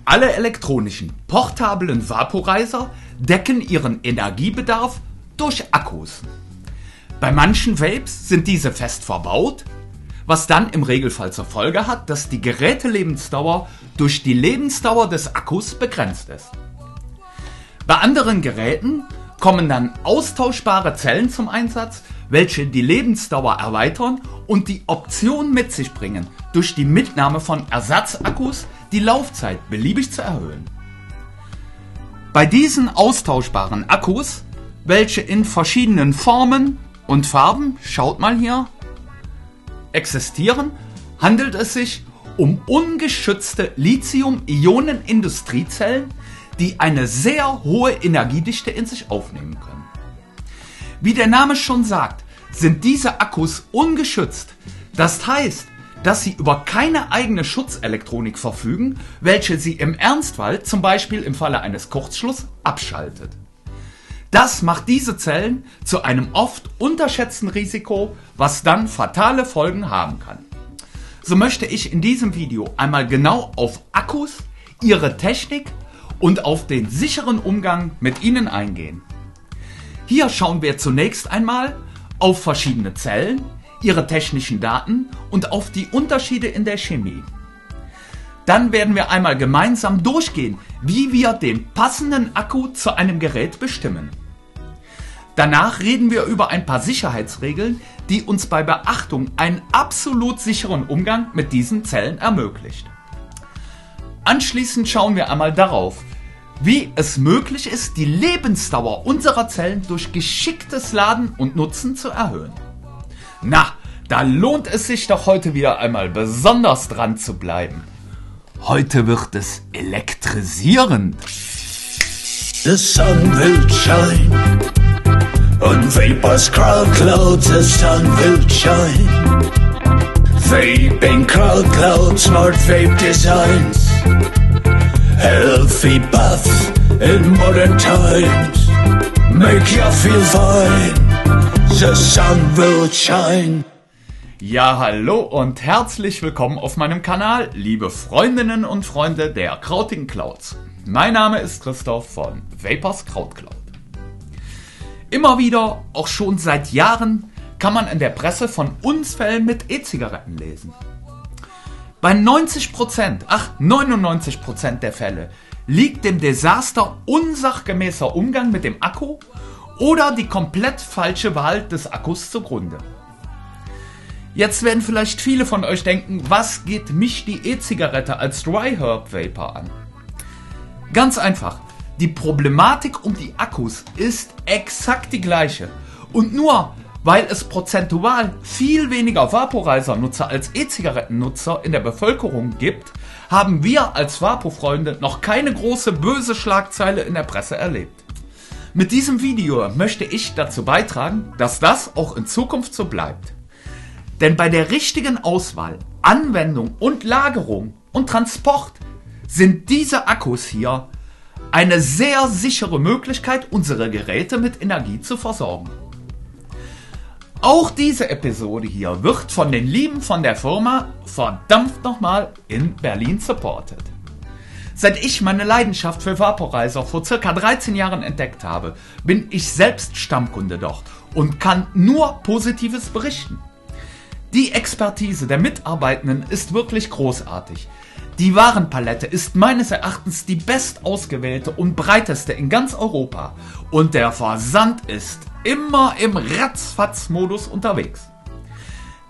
Alle elektronischen, portablen Vaporizer decken ihren Energiebedarf durch Akkus. Bei manchen Vapes sind diese fest verbaut, was dann im Regelfall zur Folge hat, dass die Gerätelebensdauer durch die Lebensdauer des Akkus begrenzt ist. Bei anderen Geräten kommen dann austauschbare Zellen zum Einsatz, welche die Lebensdauer erweitern und die Option mit sich bringen, durch die Mitnahme von Ersatzakkus die Laufzeit beliebig zu erhöhen. Bei diesen austauschbaren Akkus, welche in verschiedenen Formen und Farben, schaut mal hier, existieren, handelt es sich um ungeschützte Lithium-Ionen-Industriezellen, die eine sehr hohe Energiedichte in sich aufnehmen können. Wie der Name schon sagt, sind diese Akkus ungeschützt. Das heißt, dass sie über keine eigene Schutzelektronik verfügen, welche sie im Ernstfall, zum Beispiel im Falle eines Kurzschlusses, abschaltet. Das macht diese Zellen zu einem oft unterschätzten Risiko, was dann fatale Folgen haben kann. So möchte ich in diesem Video einmal genau auf Akkus, ihre Technik und auf den sicheren Umgang mit ihnen eingehen. Hier schauen wir zunächst einmal auf verschiedene Zellen, ihre technischen Daten und auf die Unterschiede in der Chemie. Dann werden wir einmal gemeinsam durchgehen, wie wir den passenden Akku zu einem Gerät bestimmen. Danach reden wir über ein paar Sicherheitsregeln, die uns bei Beachtung einen absolut sicheren Umgang mit diesen Zellen ermöglicht. Anschließend schauen wir einmal darauf, wie es möglich ist, die Lebensdauer unserer Zellen durch geschicktes Laden und Nutzen zu erhöhen. Na, da lohnt es sich doch heute wieder einmal besonders dran zu bleiben. Heute wird es elektrisierend. The sun will shine on Vapors Crowd Cloud, the sun will shine. Vaping Crowd Cloud, smart vape designs, healthy bath in modern times, make you feel fine, the sun will shine. Ja, hallo und herzlich willkommen auf meinem Kanal, liebe Freundinnen und Freunde der krautigen Clouds. Mein Name ist Christoph von Vapors Crowd Cloud. Immer wieder, auch schon seit Jahren, kann man in der Presse von Unfällen mit E-Zigaretten lesen. Bei 99% der Fälle liegt dem Desaster unsachgemäßer Umgang mit dem Akku oder die komplett falsche Wahl des Akkus zugrunde. Jetzt werden vielleicht viele von euch denken, was geht mich die E-Zigarette als Dry Herb Vapor an? Ganz einfach, die Problematik um die Akkus ist exakt die gleiche. Und nur weil es prozentual viel weniger Vaporizer-Nutzer als E-Zigaretten-Nutzer in der Bevölkerung gibt, haben wir als Vapo-Freunde noch keine große böse Schlagzeile in der Presse erlebt. Mit diesem Video möchte ich dazu beitragen, dass das auch in Zukunft so bleibt. Denn bei der richtigen Auswahl, Anwendung und Lagerung und Transport sind diese Akkus hier eine sehr sichere Möglichkeit, unsere Geräte mit Energie zu versorgen. Auch diese Episode hier wird von den Lieben von der Firma verdammt nochmal in Berlin supported. Seit ich meine Leidenschaft für Vaporizer vor ca. 13 Jahren entdeckt habe, bin ich selbst Stammkunde dort und kann nur Positives berichten. Die Expertise der Mitarbeitenden ist wirklich großartig. Die Warenpalette ist meines Erachtens die bestausgewählte und breiteste in ganz Europa und der Versand ist immer im Ratzfatz-Modus unterwegs.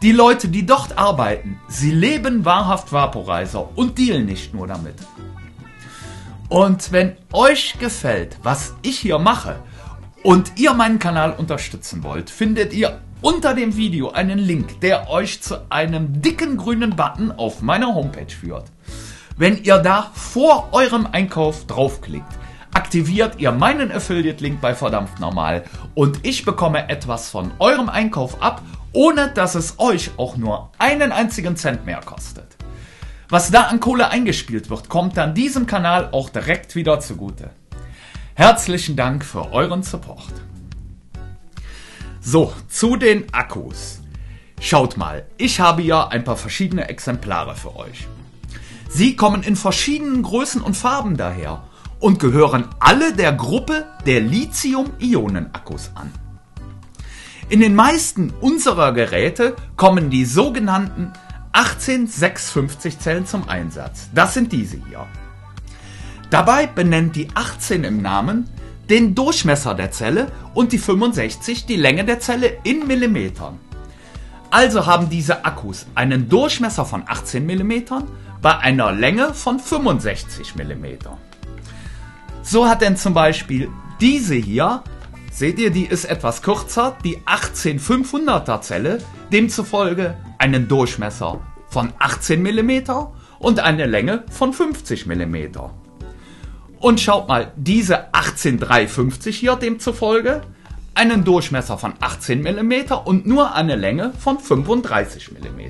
Die Leute, die dort arbeiten, sie leben wahrhaft Vaporizer und dealen nicht nur damit. Und wenn euch gefällt, was ich hier mache und ihr meinen Kanal unterstützen wollt, findet ihr unter dem Video einen Link, der euch zu einem dicken grünen Button auf meiner Homepage führt. Wenn ihr da vor eurem Einkauf draufklickt, aktiviert ihr meinen Affiliate-Link bei Verdammt Normal und ich bekomme etwas von eurem Einkauf ab, ohne dass es euch auch nur einen einzigen Cent mehr kostet. Was da an Kohle eingespielt wird, kommt dann diesem Kanal auch direkt wieder zugute. Herzlichen Dank für euren Support. So, zu den Akkus. Schaut mal, ich habe hier ein paar verschiedene Exemplare für euch. Sie kommen in verschiedenen Größen und Farben daher und gehören alle der Gruppe der Lithium-Ionen-Akkus an. In den meisten unserer Geräte kommen die sogenannten 18650 Zellen zum Einsatz. Das sind diese hier. Dabei benennt die 18 im Namen den Durchmesser der Zelle und die 65 die Länge der Zelle in Millimetern. Also haben diese Akkus einen Durchmesser von 18 mm bei einer Länge von 65 mm. So hat denn zum Beispiel diese hier, seht ihr, die ist etwas kürzer, die 18500er Zelle, demzufolge einen Durchmesser von 18 mm und eine Länge von 50 mm. Und schaut mal, diese 18350 hier demzufolge einen Durchmesser von 18 mm und nur eine Länge von 35 mm.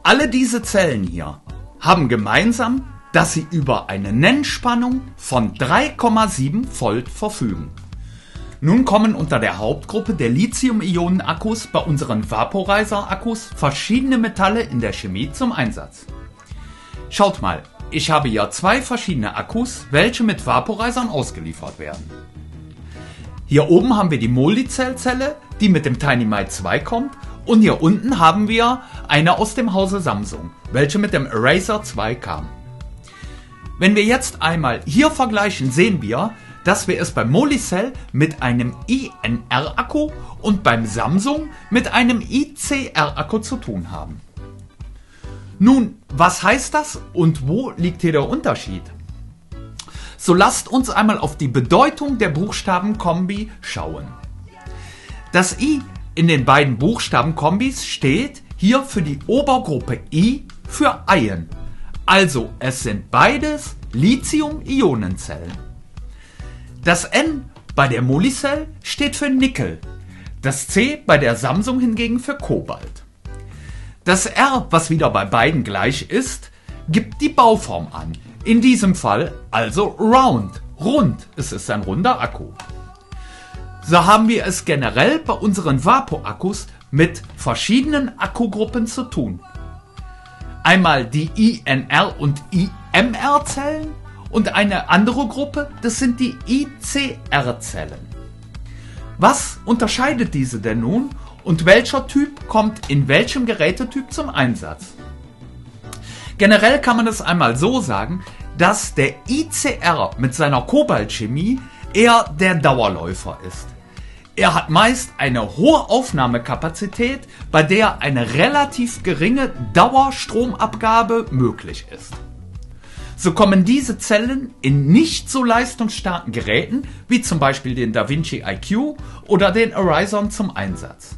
Alle diese Zellen hier haben gemeinsam, dass sie über eine Nennspannung von 3,7 Volt verfügen. Nun kommen unter der Hauptgruppe der Lithium-Ionen-Akkus bei unseren Vaporizer-Akkus verschiedene Metalle in der Chemie zum Einsatz. Schaut mal, ich habe hier zwei verschiedene Akkus, welche mit Vaporizern ausgeliefert werden. Hier oben haben wir die Molicel-Zelle, die mit dem TinyMite 2 kommt, und hier unten haben wir eine aus dem Hause Samsung, welche mit dem Eraser 2 kam. Wenn wir jetzt einmal hier vergleichen, sehen wir, dass wir es beim Molicel mit einem INR-Akku und beim Samsung mit einem ICR-Akku zu tun haben. Nun, was heißt das und wo liegt hier der Unterschied? So lasst uns einmal auf die Bedeutung der Buchstabenkombi schauen. Das I in den beiden Buchstabenkombis steht hier für die Obergruppe I für Ion. Also es sind beides Lithium-Ionenzellen. Das N bei der Molicel steht für Nickel, das C bei der Samsung hingegen für Kobalt. Das R, was wieder bei beiden gleich ist, gibt die Bauform an. In diesem Fall also round, rund, es ist ein runder Akku. So haben wir es generell bei unseren Vapo-Akkus mit verschiedenen Akkugruppen zu tun. Einmal die INR- und IMR-Zellen und eine andere Gruppe, das sind die ICR-Zellen. Was unterscheidet diese denn nun und welcher Typ kommt in welchem Gerätetyp zum Einsatz? Generell kann man es einmal so sagen, dass der ICR mit seiner Kobaltchemie eher der Dauerläufer ist. Er hat meist eine hohe Aufnahmekapazität, bei der eine relativ geringe Dauerstromabgabe möglich ist. So kommen diese Zellen in nicht so leistungsstarken Geräten wie zum Beispiel den DaVinci IQ oder den Horizon zum Einsatz.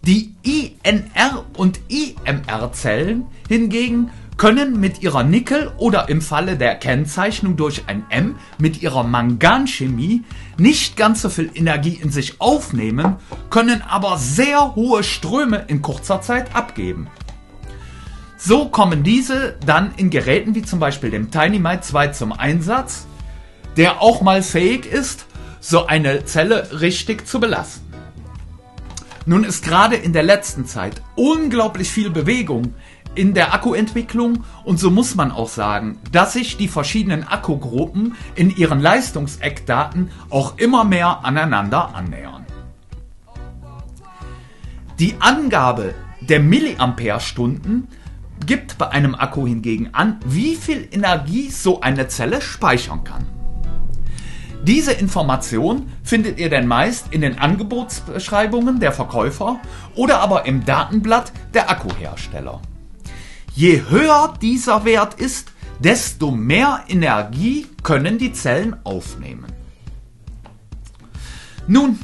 Die INR- und IMR-Zellen hingegen können mit ihrer Nickel- oder im Falle der Kennzeichnung durch ein M mit ihrer Manganchemie nicht ganz so viel Energie in sich aufnehmen, können aber sehr hohe Ströme in kurzer Zeit abgeben. So kommen diese dann in Geräten wie zum Beispiel dem TinyMite 2 zum Einsatz, der auch mal fähig ist, so eine Zelle richtig zu belasten. Nun ist gerade in der letzten Zeit unglaublich viel Bewegung in der Akkuentwicklung und so muss man auch sagen, dass sich die verschiedenen Akkugruppen in ihren Leistungseckdaten auch immer mehr aneinander annähern. Die Angabe der Milliampere-Stunden gibt bei einem Akku hingegen an, wie viel Energie so eine Zelle speichern kann. Diese Information findet ihr denn meist in den Angebotsbeschreibungen der Verkäufer oder aber im Datenblatt der Akkuhersteller. Je höher dieser Wert ist, desto mehr Energie können die Zellen aufnehmen. Nun,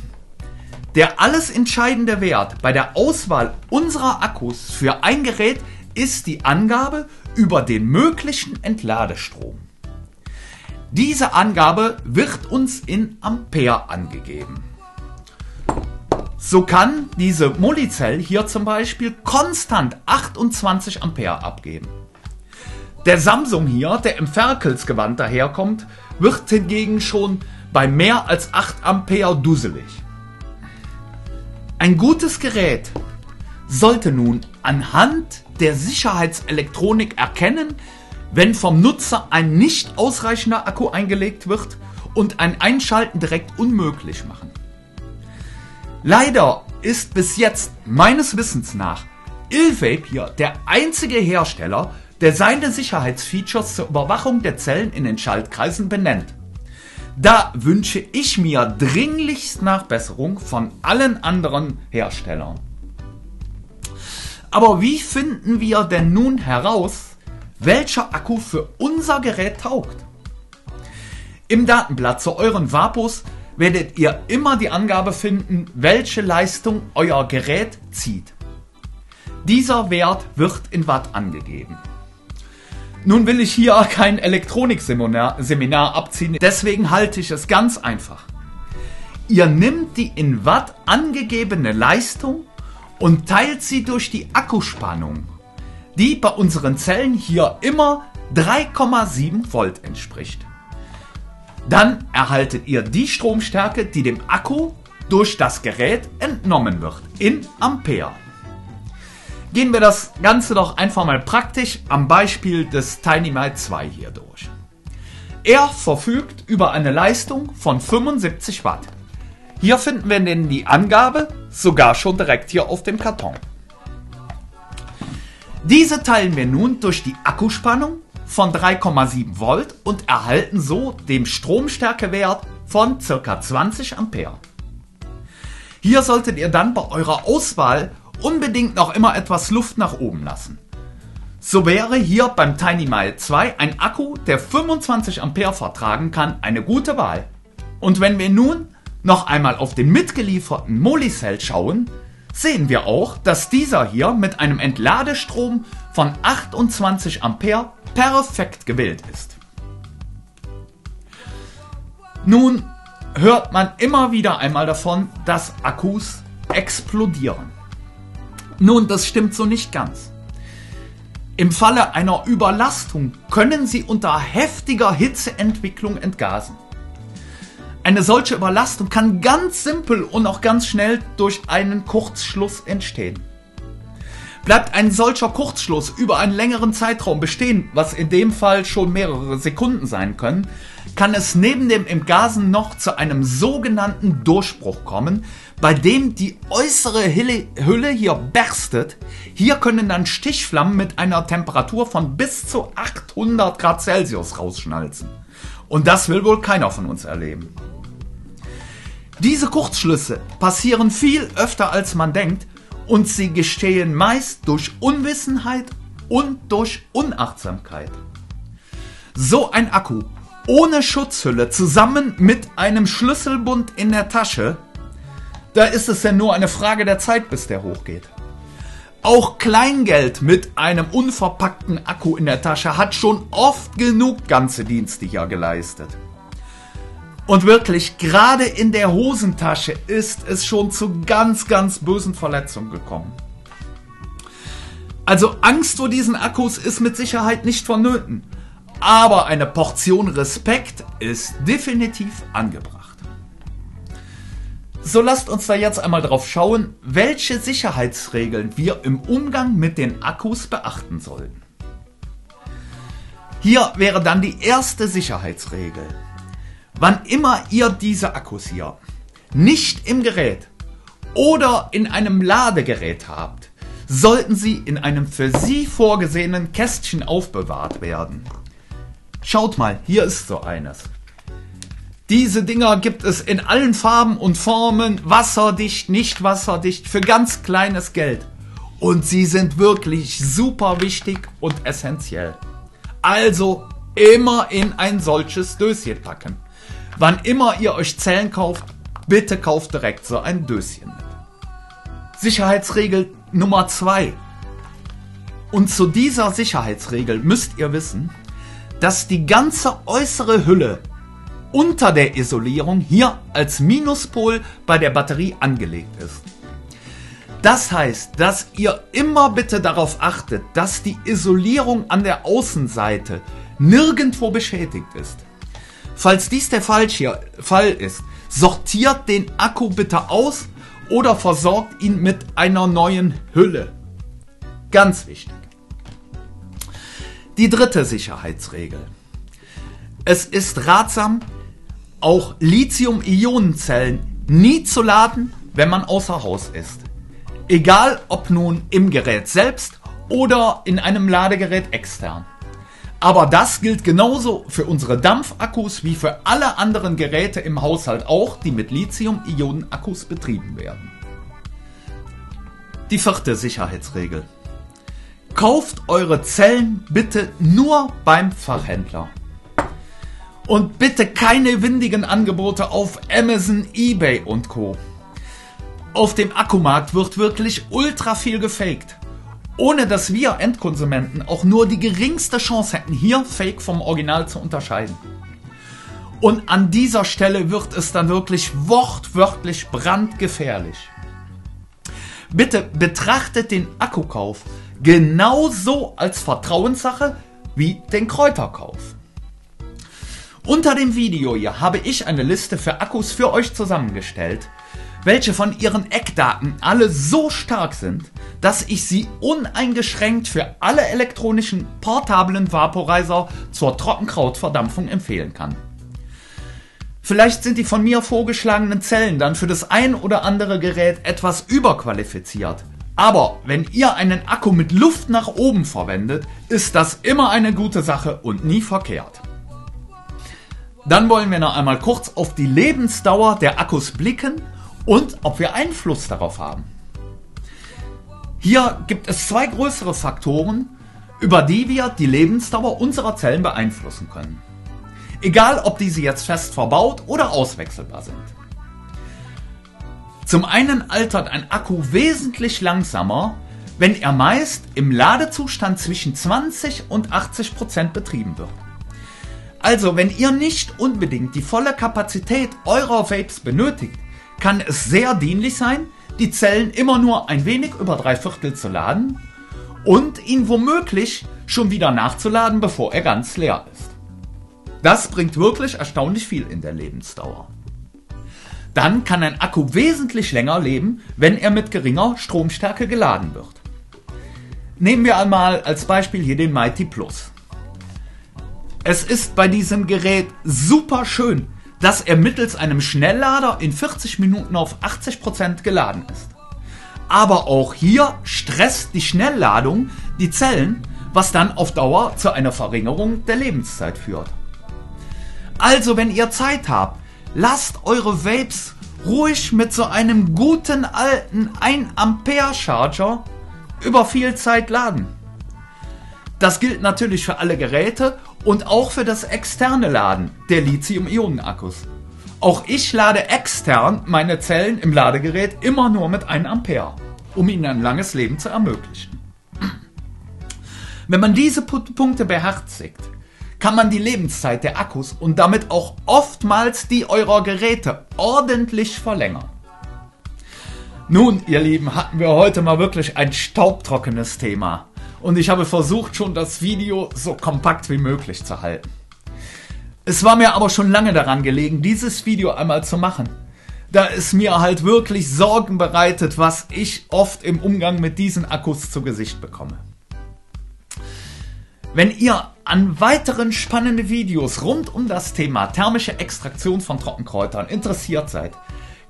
der alles entscheidende Wert bei der Auswahl unserer Akkus für ein Gerät ist die Angabe über den möglichen Entladestrom. Diese Angabe wird uns in Ampere angegeben. So kann diese Molicel hier zum Beispiel konstant 28 Ampere abgeben. Der Samsung hier, der im Ferkelsgewand daherkommt, wird hingegen schon bei mehr als 8 Ampere dusselig. Ein gutes Gerät sollte nun anhand der Sicherheitselektronik erkennen, wenn vom Nutzer ein nicht ausreichender Akku eingelegt wird und ein Einschalten direkt unmöglich machen. Leider ist bis jetzt meines Wissens nach Ilvape hier der einzige Hersteller, der seine Sicherheitsfeatures zur Überwachung der Zellen in den Schaltkreisen benennt. Da wünsche ich mir dringlichst Nachbesserung von allen anderen Herstellern. Aber wie finden wir denn nun heraus, welcher Akku für unser Gerät taugt? Im Datenblatt zu euren Vapos werdet ihr immer die Angabe finden, welche Leistung euer Gerät zieht. Dieser Wert wird in Watt angegeben. Nun will ich hier kein Elektronikseminar abziehen, deswegen halte ich es ganz einfach. Ihr nehmt die in Watt angegebene Leistung und teilt sie durch die Akkuspannung, die bei unseren Zellen hier immer 3,7 Volt entspricht. Dann erhaltet ihr die Stromstärke, die dem Akku durch das Gerät entnommen wird, in Ampere. Gehen wir das Ganze doch einfach mal praktisch am Beispiel des TinyMate 2 hier durch. Er verfügt über eine Leistung von 75 Watt. Hier finden wir denn die Angabe sogar schon direkt hier auf dem Karton. Diese teilen wir nun durch die Akkuspannung von 3,7 Volt und erhalten so den Stromstärkewert von ca. 20 Ampere. Hier solltet ihr dann bei eurer Auswahl unbedingt noch immer etwas Luft nach oben lassen. So wäre hier beim TinyMate 2 ein Akku, der 25 Ampere vertragen kann, eine gute Wahl. Und wenn wir nun noch einmal auf den mitgelieferten Molicel schauen, sehen wir auch, dass dieser hier mit einem Entladestrom von 28 Ampere perfekt gewählt ist. Nun hört man immer wieder einmal davon, dass Akkus explodieren. Nun, das stimmt so nicht ganz. Im Falle einer Überlastung können sie unter heftiger Hitzeentwicklung entgasen. Eine solche Überlastung kann ganz simpel und auch ganz schnell durch einen Kurzschluss entstehen. Bleibt ein solcher Kurzschluss über einen längeren Zeitraum bestehen, was in dem Fall schon mehrere Sekunden sein können, kann es neben dem Entgasen noch zu einem sogenannten Durchbruch kommen, bei dem die äußere Hülle hier berstet. Hier können dann Stichflammen mit einer Temperatur von bis zu 800 Grad Celsius rausschnalzen. Und das will wohl keiner von uns erleben. Diese Kurzschlüsse passieren viel öfter als man denkt und sie geschehen meist durch Unwissenheit und durch Unachtsamkeit. So ein Akku ohne Schutzhülle zusammen mit einem Schlüsselbund in der Tasche, da ist es ja nur eine Frage der Zeit, bis der hochgeht. Auch Kleingeld mit einem unverpackten Akku in der Tasche hat schon oft genug ganze Dienste hier geleistet. Und wirklich, gerade in der Hosentasche ist es schon zu ganz, ganz bösen Verletzungen gekommen. Also Angst vor diesen Akkus ist mit Sicherheit nicht vonnöten. Aber eine Portion Respekt ist definitiv angebracht. So lasst uns da jetzt einmal drauf schauen, welche Sicherheitsregeln wir im Umgang mit den Akkus beachten sollten. Hier wäre dann die erste Sicherheitsregel. Wann immer ihr diese Akkus hier nicht im Gerät oder in einem Ladegerät habt, sollten sie in einem für sie vorgesehenen Kästchen aufbewahrt werden. Schaut mal, hier ist so eines. Diese Dinger gibt es in allen Farben und Formen, wasserdicht, nicht wasserdicht, für ganz kleines Geld. Und sie sind wirklich super wichtig und essentiell. Also immer in ein solches Döschen packen. Wann immer ihr euch Zellen kauft, bitte kauft direkt so ein Döschen mit. Sicherheitsregel Nummer 2. Und zu dieser Sicherheitsregel müsst ihr wissen, dass die ganze äußere Hülle unter der Isolierung hier als Minuspol bei der Batterie angelegt ist. Das heißt, dass ihr immer bitte darauf achtet, dass die Isolierung an der Außenseite nirgendwo beschädigt ist. Falls dies der Fall ist, sortiert den Akku bitte aus oder versorgt ihn mit einer neuen Hülle. Ganz wichtig. Die dritte Sicherheitsregel. Es ist ratsam, auch Lithium-Ionen-Zellen nie zu laden, wenn man außer Haus ist. Egal ob nun im Gerät selbst oder in einem Ladegerät extern. Aber das gilt genauso für unsere Dampfakkus wie für alle anderen Geräte im Haushalt auch, die mit Lithium-Ionen-Akkus betrieben werden. Die vierte Sicherheitsregel. Kauft eure Zellen bitte nur beim Fachhändler. Und bitte keine windigen Angebote auf Amazon, eBay und Co. Auf dem Akkumarkt wird wirklich ultra viel gefaked. Ohne dass wir Endkonsumenten auch nur die geringste Chance hätten, hier Fake vom Original zu unterscheiden. Und an dieser Stelle wird es dann wirklich wortwörtlich brandgefährlich. Bitte betrachtet den Akkukauf genauso als Vertrauenssache wie den Kräuterkauf. Unter dem Video hier habe ich eine Liste für Akkus für euch zusammengestellt, welche von ihren Eckdaten alle so stark sind, dass ich sie uneingeschränkt für alle elektronischen portablen Vaporizer zur Trockenkrautverdampfung empfehlen kann. Vielleicht sind die von mir vorgeschlagenen Zellen dann für das ein oder andere Gerät etwas überqualifiziert. Aber wenn ihr einen Akku mit Luft nach oben verwendet, ist das immer eine gute Sache und nie verkehrt. Dann wollen wir noch einmal kurz auf die Lebensdauer der Akkus blicken und ob wir Einfluss darauf haben. Hier gibt es zwei größere Faktoren, über die wir die Lebensdauer unserer Zellen beeinflussen können. Egal, ob diese jetzt fest verbaut oder auswechselbar sind. Zum einen altert ein Akku wesentlich langsamer, wenn er meist im Ladezustand zwischen 20 und 80% betrieben wird. Also, wenn ihr nicht unbedingt die volle Kapazität eurer Vapes benötigt, kann es sehr dienlich sein, die Zellen immer nur ein wenig über 3/4 zu laden und ihn womöglich schon wieder nachzuladen, bevor er ganz leer ist. Das bringt wirklich erstaunlich viel in der Lebensdauer. Dann kann ein Akku wesentlich länger leben, wenn er mit geringer Stromstärke geladen wird. Nehmen wir einmal als Beispiel hier den Mighty Plus. Es ist bei diesem Gerät super schön, dass er mittels einem Schnelllader in 40 Minuten auf 80% geladen ist. Aber auch hier stresst die Schnellladung die Zellen, was dann auf Dauer zu einer Verringerung der Lebenszeit führt. Also wenn ihr Zeit habt, lasst eure Vapes ruhig mit so einem guten alten 1 Ampere Charger über viel Zeit laden. Das gilt natürlich für alle Geräte und auch für das externe Laden der Lithium-Ionen-Akkus. Auch ich lade extern meine Zellen im Ladegerät immer nur mit 1 Ampere, um ihnen ein langes Leben zu ermöglichen. Wenn man diese Punkte beherzigt, kann man die Lebenszeit der Akkus und damit auch oftmals die eurer Geräte ordentlich verlängern. Nun, ihr Lieben, hatten wir heute mal wirklich ein staubtrockenes Thema. Und ich habe versucht, schon das Video so kompakt wie möglich zu halten. Es war mir aber schon lange daran gelegen, dieses Video einmal zu machen, da es mir halt wirklich Sorgen bereitet, was ich oft im Umgang mit diesen Akkus zu Gesicht bekomme. Wenn ihr an weiteren spannenden Videos rund um das Thema thermische Extraktion von Trockenkräutern interessiert seid,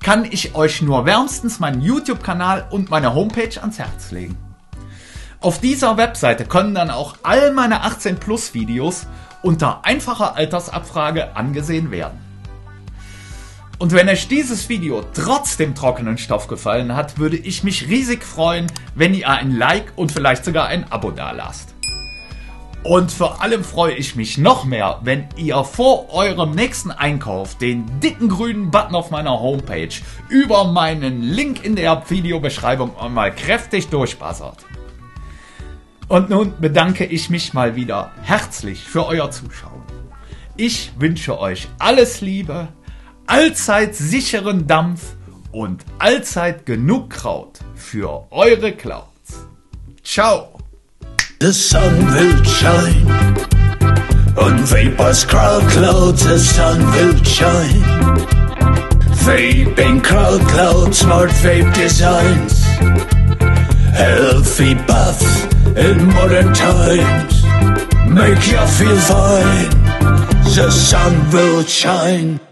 kann ich euch nur wärmstens meinen YouTube-Kanal und meine Homepage ans Herz legen. Auf dieser Webseite können dann auch all meine 18+ Videos unter einfacher Altersabfrage angesehen werden. Und wenn euch dieses Video trotz dem trockenen Stoff gefallen hat, würde ich mich riesig freuen, wenn ihr ein Like und vielleicht sogar ein Abo dalasst. Und vor allem freue ich mich noch mehr, wenn ihr vor eurem nächsten Einkauf den dicken grünen Button auf meiner Homepage über meinen Link in der Videobeschreibung einmal kräftig durchbuzzert. Und nun bedanke ich mich mal wieder herzlich für euer Zuschauen. Ich wünsche euch alles Liebe, allzeit sicheren Dampf und allzeit genug Kraut für eure Clouds. Ciao! The sun will shine on Vapors Crowd Cloud. The sun will shine. Vaping Crowd Cloud, smart vape designs, healthy buff in modern times. make you feel fine. The sun will shine.